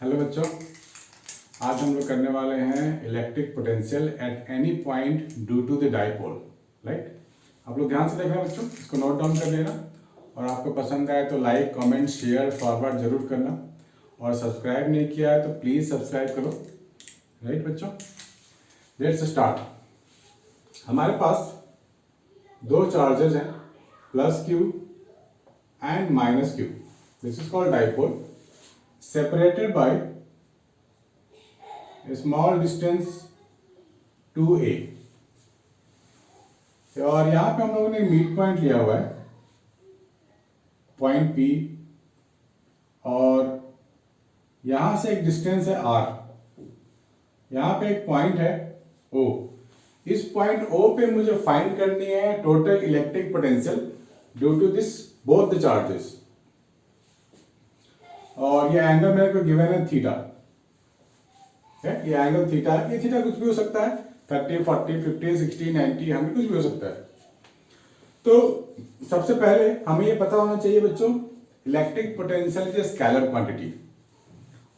Hello बच्चों, आज हम लोग करने वाले हैं electric potential at any point due to the dipole. Right, आप लोग ध्यान से देखना बच्चों, इसको नोट डाउन कर लेना और आपको पसंद आए तो लाइक, कमेंट, शेयर, फॉरवर्ड जरूर करना और सब्सक्राइब नहीं किया है तो प्लीज़ सब्सक्राइब करो। राइट बच्चों, लेट्स स्टार्ट। हमारे पास दो चार्जेस हैं, plus Q and minus Q. This is called dipole separated by a small distance 2a। और यहां पे हम लोगों ने मिड पॉइंट लिया हुआ है, पॉइंट P, और यहां से एक डिस्टेंस है r। यहां पे एक पॉइंट है O। इस पॉइंट O पे मुझे फाइंड करनी है total electric potential due to this both the charges. और ये एंगल मेरे को गिवन है थीटा है, ये एंगल थीटा है। ये थीटा कुछ भी हो सकता है, 30, 40, 50, 60, 90, 100 कुछ भी हो सकता है। तो सबसे पहले हमें ये पता होना चाहिए बच्चों, electric potential is scalar quantity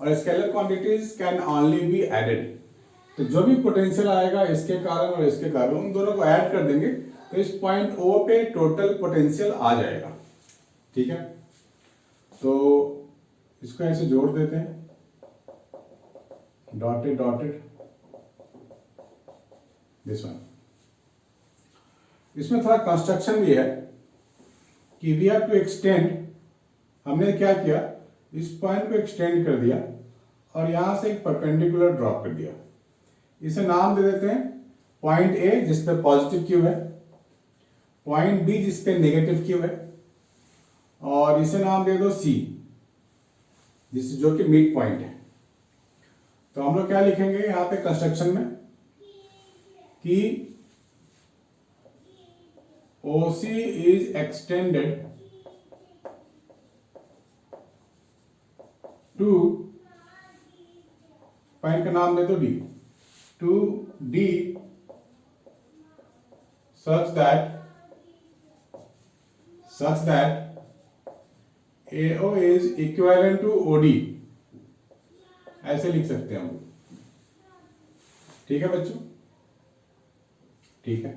और scalar quantities can only be added. तो जो भी पोटेंशियल आएगा इसके कारण और इसके कारण, उन दोनों को ऐड कर देंगे तो इस पॉइंट O पे टोटल पोटेंशियल आ जाएगा। ठीक है, तो इसको ऐसे जोड़ देते हैं, डॉटेड डॉटेड, दिस वन। इसमें थोड़ा कंस्ट्रक्शन भी है कि वी हैव टू एक्सटेंड। हमने क्या किया, इस पॉइंट को एक्सटेंड कर दिया और यहां से एक परपेंडिकुलर ड्रॉप कर दिया। इसे नाम दे देते हैं पॉइंट A जिस पे पॉजिटिव क्यू है, पॉइंट B जिस पे नेगेटिव क्यू है, और इसे नाम दे दो C जो कि मिड पॉइंट है। तो हम लोग क्या लिखेंगे यहां पे कंस्ट्रक्शन में कि OC is extended to, point का नाम दे दो D, to D such that AO is equivalent to OD। ऐसे लिख सकते हैं हम। ठीक है बच्चों, ठीक है।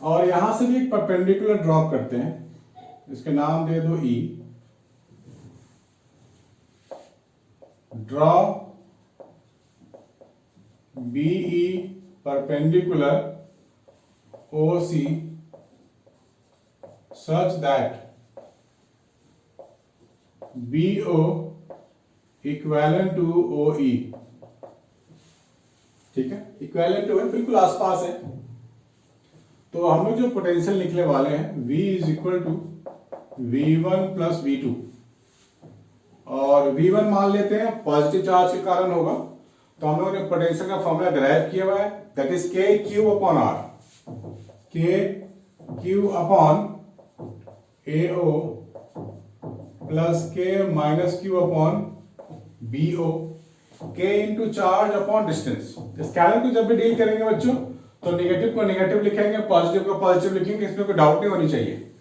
और यहां से भी एक परपेंडिकुलर ड्रॉप करते हैं, इसका नाम दे दो E। Draw BE perpendicular OC such that BO equivalent to OE। ठीक है, इक्वेलेंट टू है, बिल्कुल आसपास है। तो हम लोग जो पोटेंशियल निकले वाले हैं V is equal to V1 plus V2, और V1 मान लेते हैं पॉजिटिव चार्ज के कारण होगा। तो हम लोगों ने पोटेंशियल का फॉर्मूला डिराइव किया हुआ है, that is K Q upon R, K Q upon AO plus K minus Q upon BO, K into charge upon distance. Scalar को जब भी डील करेंगे बच्चों तो नेगेटिव को नेगेटिव लिखेंगे, पॉजिटिव को पॉजिटिव लिखेंगे, इसमें कोई डाउट नहीं होनी चाहिए।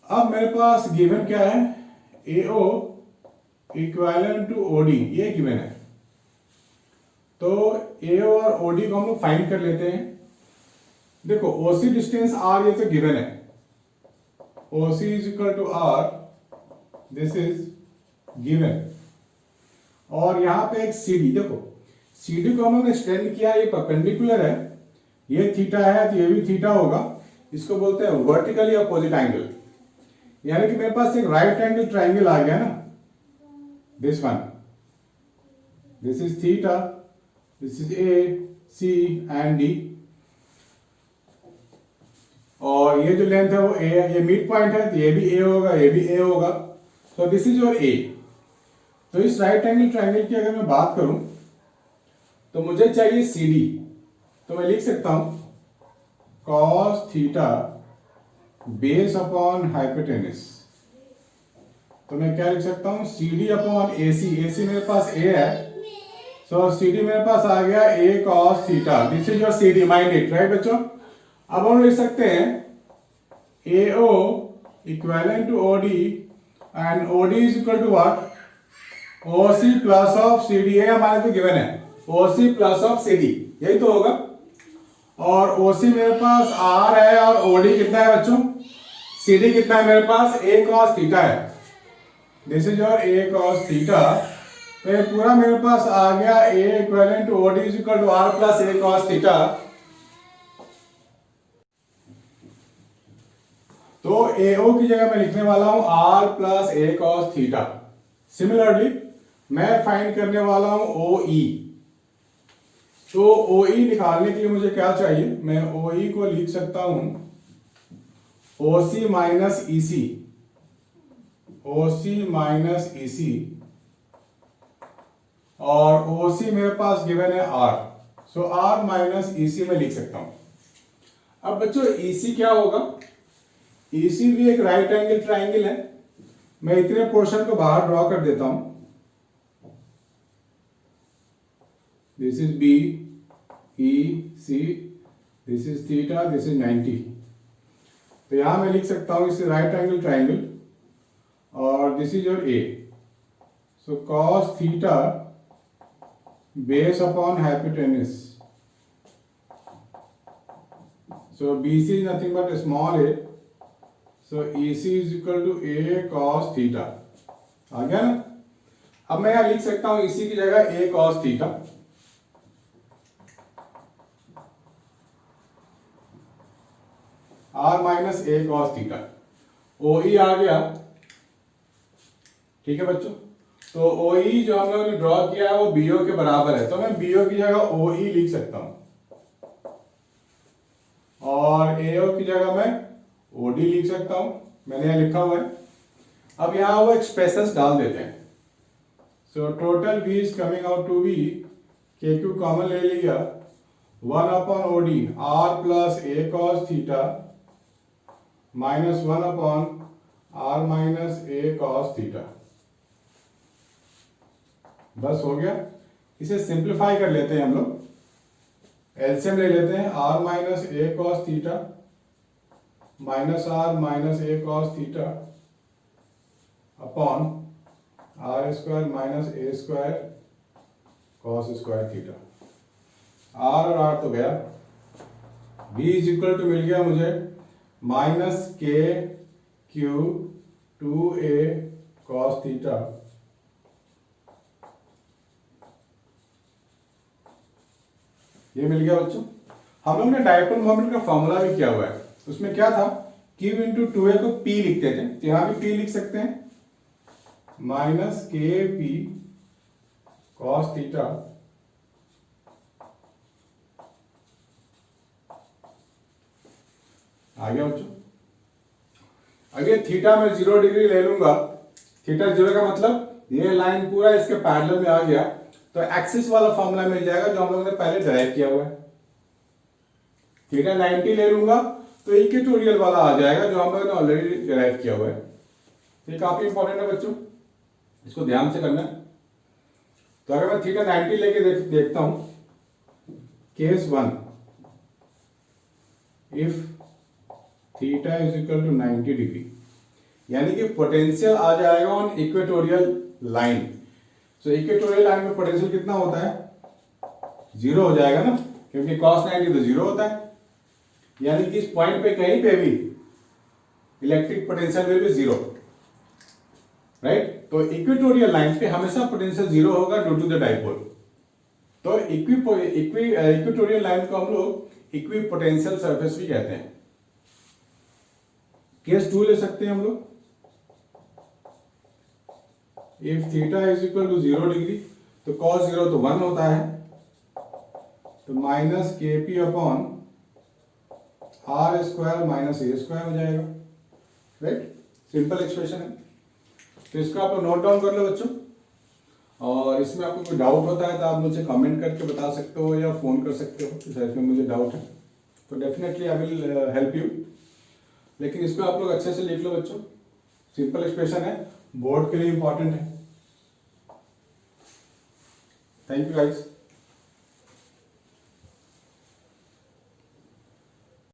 अब मेरे पास गिवन क्या है, AO इक्विवेलेंट टू OD, ये गिवन है। तो AO और OD को हम लोग फाइंड कर लेते हैं। देखो OC डिस्टेंस R ये तो गिवन है, OC is equal to R, this is given. और यहां पे एक CD, देखो CD को हम लोग ने एक्सटेंड किया, ये परपेंडिकुलर है, ये थीटा है तो ये भी थीटा होगा। इसको बोलते हैं वर्टिकली अपोजिट एंगल, यानी कि मेरे पास एक राइट एंगल ट्राइंगल आ गया ना, this one, this is theta, this is A, C and D, और ये जो लेंथ है वो A है, ये मिड पॉइंट है तो ये भी A होगा, ये भी A होगा। तो दिस इज योर A। तो इस राइट एंगल ट्राइंगल की अगर मैं बात करूं तो मुझे चाहिए CD। तो मैं लिख सकता हूं cos theta base upon hypotenuse. तो मैं क्या लिख सकता हूं, CD अपॉन AC। AC मेरे पास A है, सो CD मेरे पास आ गया A cos theta, this is your CD, mind it. Right बच्चों, अब हम लिख सकते हैं AO equivalent to OD and OD is equal to what? OC plus of CD है हमारे को गिवन है, OC प्लस ऑफ CD यही तो होगा। और OC मेरे पास R है और OD कितना है बच्चों, CD कितना है मेरे पास, A cos थीटा है। This is your A cos theta. तो ये पूरा मेरे पास आ गया A equivalent to OD is equal to R plus A cos theta. तो AO की जगह मैं लिखने वाला हूं R plus A cos theta. Similarly मैं फाइंड करने वाला हूं OE। तो OE निकालने के लिए मुझे क्या चाहिए, मैं OE को लिख सकता हूं OC minus EC, OC minus EC, और OC मेरे पास गिवन है R, सो R माइनस EC में लिख सकता हूं। अब बच्चों EC क्या होगा, EC भी एक राइट एंगल ट्राइंगल है। मैं इतने पोर्शन को बाहर ड्रॉ कर देता हूं, this is B E C, this is theta, this is 90। तो यहां मैं लिख सकता हूं इसे राइट एंगल ट्राइंगल, और this is your A, so cos theta base upon hypotenuse, so BC is nothing but a small a, so EC is equal to A cos theta. आ गया ना। अब मैं यहां लिख सकता हूं EC की जगह A cos theta, R minus A cos theta. OE आ गया, ठीक है बच्चों। तो OE जो हम लोगों ने ड्रॉ किया है वो BO के बराबर है, तो मैं BO की जगह OE लिख सकता हूं, और AO की जगह मैं OD लिख सकता हूं, मैंने यहां लिखा हुआ है। अब यहां वो एक्सप्रेशंस डाल देते हैं। So total V is coming out to be, KQ common ले लिया, 1 upon OD R plus A cos theta minus 1 upon R minus A cos theta. बस हो गया। इसे सिंप्लीफाई कर लेते हैं हम लोग, एलसीएम ले लेते हैं, R minus A cos theta minus R minus A cos theta upon R square minus A square cos square theta. R और R तो गया, V इज इक्वल टू मिल गया मुझे minus KQ 2A cos theta ये मिल गया बच्चों। हम लोग ने डायपोल मोमेंट का फॉर्मूला भी किया हुआ है, उसमें क्या था, Q इंटू 2A को P लिखते थे, तो यहां भी P लिख सकते हैं, माइनस KP cos थीटा आ गया बच्चों। अगर थीटा में 0 डिग्री ले लूंगा, थीटा 0 का मतलब ये लाइन पूरा इसके पैरेलल में आ गया, तो एक्सिस वाला फॉर्मूला मिल जाएगा जो हम लोगों ने पहले डिराइव किया हुआ है। थीटा 90 ले लूंगा तो इक्वेटोरियल वाला आ जाएगा जो हम लोगों ने ऑलरेडी डिराइव किया हुआ है। तो ये काफी इंपॉर्टेंट है बच्चों, इसको ध्यान से करना है। तो अगर मैं थीटा 90 लेके देखता हूं, case 1, if theta is equal to 90 degree, यानी कि पोटेंशियल आ जाएगा on equatorial line. So equatorial line में पोटेंशियल कितना होता है, 0 हो जाएगा ना, क्योंकि cos 90 तो 0 होता है, यानी कि इस पॉइंट पे कहीं पे भी electric potential will be 0, right. तो इक्वेटोरियल लाइन पे हमेशा पोटेंशियल 0 होगा ड्यू टू द डाइपोल। तो इक्वेटोरियल लाइन को हम लोग इक्वी पोटेंशियल सरफेस भी कहते हैं। केस 2 ले सकते हैं हम लोग, if theta is equal to 0 degree, तो cos 0 तो 1 होता है, तो माइनस KP अपॉन R square minus A square हो जाएगा, राइट। सिंपल एक्सप्रेशन है। तो इसको आप नोट डाउन कर लो बच्चों, और इसमें आपको कोई डाउट होता है तो आप मुझे कमेंट करके बता सकते हो या फोन कर सकते हो कि सर इसमें मुझे डाउट है, तो definitely I will help you. लेकिन इसको आप लोग अच्छे से लिख लो बच्चों, सिंपल एक्सप्रेशन है, बोर्ड के लिए इंपॉर्टेंट है। Thank you guys.